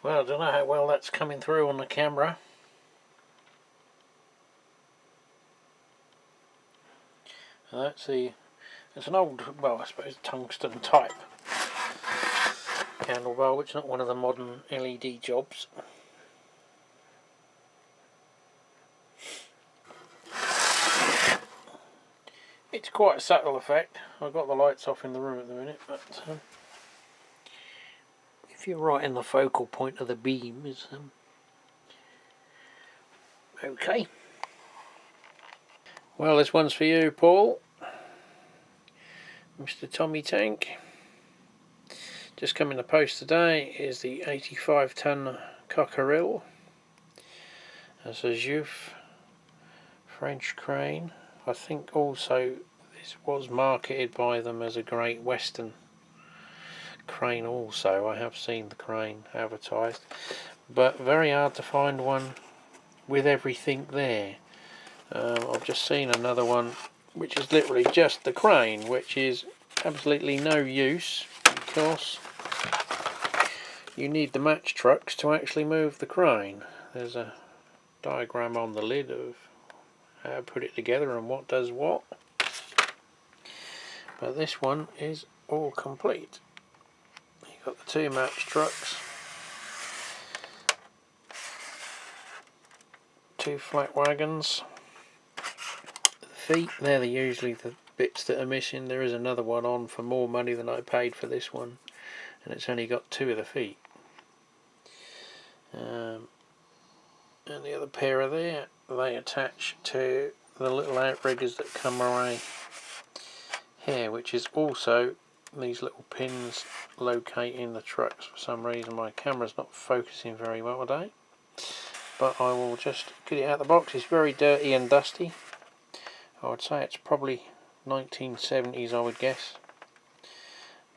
Well, I don't know how well that's coming through on the camera. That's it's an old, well, I suppose tungsten type candle bulb. It's not one of the modern LED jobs. It's quite a subtle effect. I've got the lights off in the room at the minute, but if you're right in the focal point of the beam is okay. Well, this one's for you, Paul. Mr. Tommy Tank. Just come in the post today is the 85-ton Cockerill. That's a jouef French crane. I think also this was marketed by them as a Great Western crane also. I have seen the crane advertised, but very hard to find one with everything there. I've just seen another one which is literally just the crane, which is absolutely no use because you need the match trucks to actually move the crane. There's a diagram on the lid of how to put it together and what does what, but this one is all complete. You've got the two match trucks, two flat wagons, the feet, they're usually the bits that are missing. There is another one on for more money than I paid for this one, and it's only got two of the feet. And the other pair are there. They attach to the little outriggers that come away here, which is also these little pins locating the trucks. For some reason my camera's not focusing very well today, but I will just get it out of the box. It's very dirty and dusty. I would say it's probably 1970s, I would guess,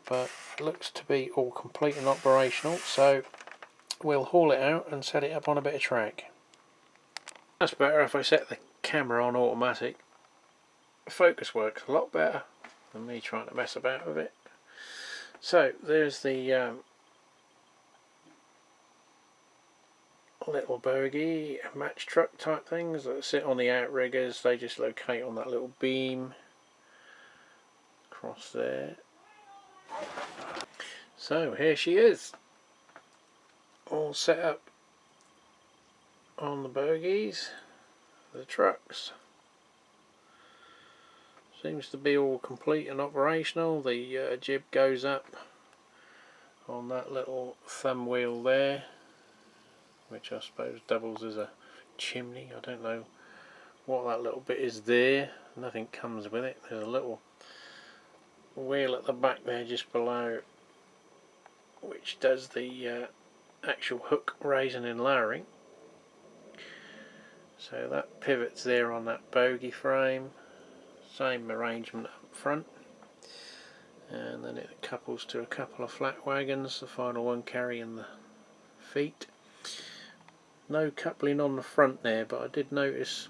but it looks to be all complete and operational, so we'll haul it out and set it up on a bit of track. That's better. If I set the camera on automatic, the focus works a lot better than me trying to mess about with it. So there's the little bogie match truck type things that sit on the outriggers. They just locate on that little beam across there. So here she is, all set up on the bogies, the trucks. Seems to be all complete and operational. The jib goes up on that little thumb wheel there, which I suppose doubles as a chimney. I don't know what that little bit is there. Nothing comes with it. There's a little wheel at the back there just below, which does the actual hook raising and lowering. So that pivots there on that bogie frame. Same arrangement up front, and then it couples to a couple of flat wagons, the final one carrying the feet. No coupling on the front there, but I did notice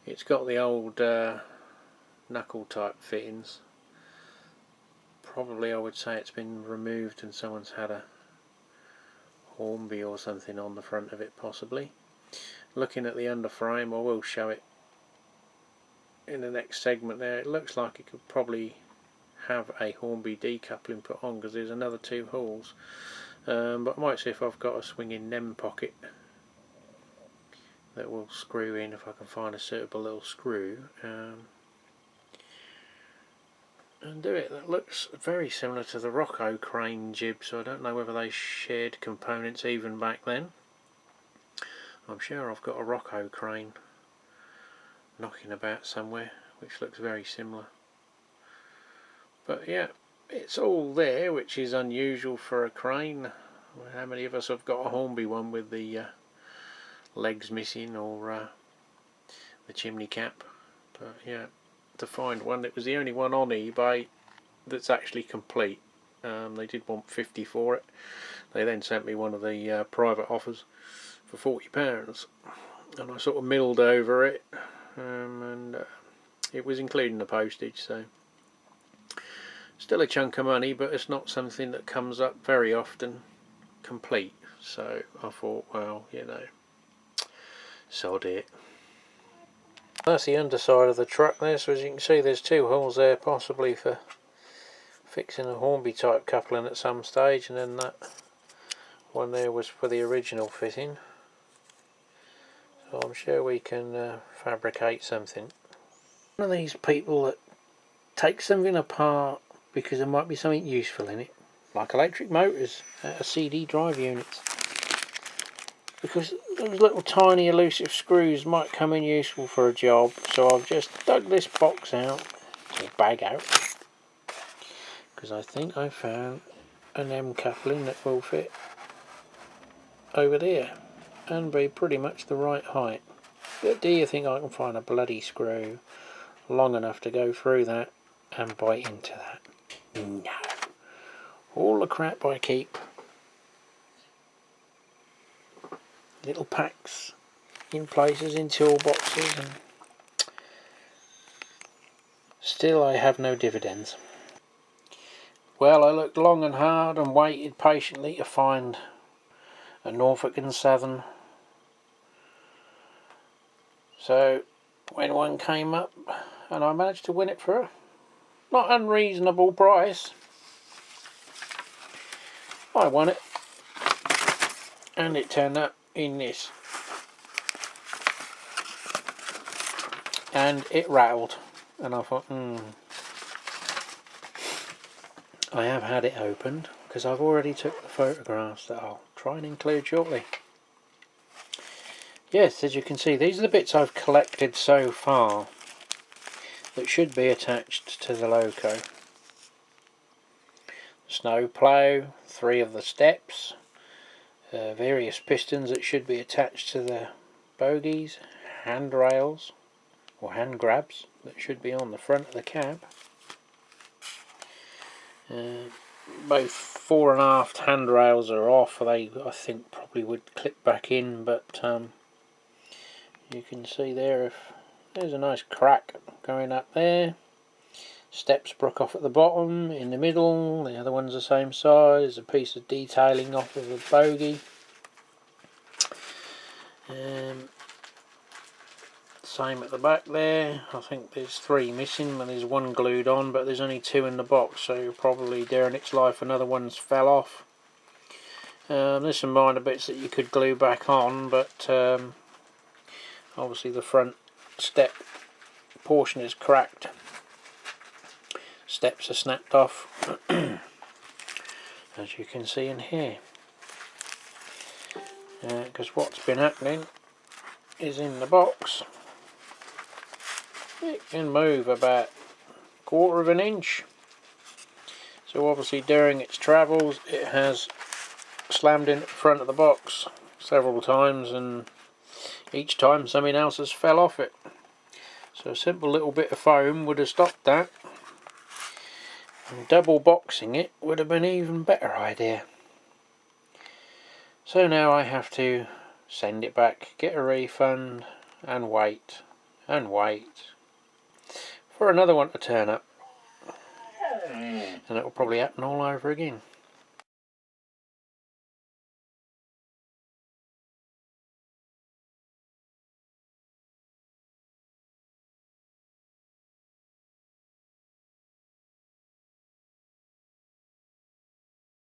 it's got the old knuckle type fittings. Probably I would say it's been removed and someone's had a Hornby or something on the front of it possibly. Looking at the underframe, I will show it in the next segment there. It looks like it could probably have a Hornby decoupling put on because there's another two holes, but I might see if I've got a swinging NEM pocket that will screw in, if I can find a suitable little screw, and do it. That looks very similar to the Rocco crane jib, so I don't know whether they shared components even back then. I'm sure I've got a Rocco crane knocking about somewhere which looks very similar, but yeah, it's all there, which is unusual for a crane. How many of us have got a Hornby one with the legs missing or the chimney cap? But yeah, to find one, it was the only one on eBay that's actually complete. They did want 50 for it. They then sent me one of the private offers for £40, and I sort of milled over it, and it was including the postage, so still a chunk of money, but it's not something that comes up very often. complete. So I thought, well, you know, sod it. That's the underside of the truck there, so as you can see there's two holes there, possibly for fixing a Hornby type coupling at some stage, and then that one there was for the original fitting. So I'm sure we can fabricate something. One of these people that takes something apart because there might be something useful in it, like electric motors out of CD drive units, because those little tiny elusive screws might come in useful for a job. So I've just dug this box out, or bag out, because I think I found an M coupling that will fit over there and be pretty much the right height. But do you think I can find a bloody screw long enough to go through that and bite into that? No. All the crap I keep, little packs in places in toolboxes, and still I have no dividends. Well, I looked long and hard and waited patiently to find a Norfolk and Southern. So when one came up, and I managed to win it for a not unreasonable price, I won it, and it turned up in this, and it rattled, and I thought, I have had it opened because I've already took the photographs that I'll try and include shortly. Yes, as you can see, these are the bits I've collected so far that should be attached to the loco. Snow plough, 3 of the steps, various pistons that should be attached to the bogies, handrails or hand grabs that should be on the front of the cab. Both fore and aft handrails are off. They, I think, probably would clip back in, but you can see there, if there's a nice crack going up there. Steps broke off at the bottom, in the middle, the other one's the same size. A piece of detailing off of the bogie. Same at the back there. I think there's 3 missing, and there's 1 glued on, but there's only 2 in the box, so probably during its life another one's fell off. There's some minor bits that you could glue back on, but obviously the front step portion is cracked. Steps are snapped off, as you can see in here. Because what's been happening is in the box it can move about 1/4 of an inch. So obviously during its travels it has slammed into the front of the box several times, and each time something else has fell off it. So a simple little bit of foam would have stopped that, and double boxing it would have been an even better idea. So now I have to send it back, get a refund, and wait for another one to turn up, and it will probably happen all over again.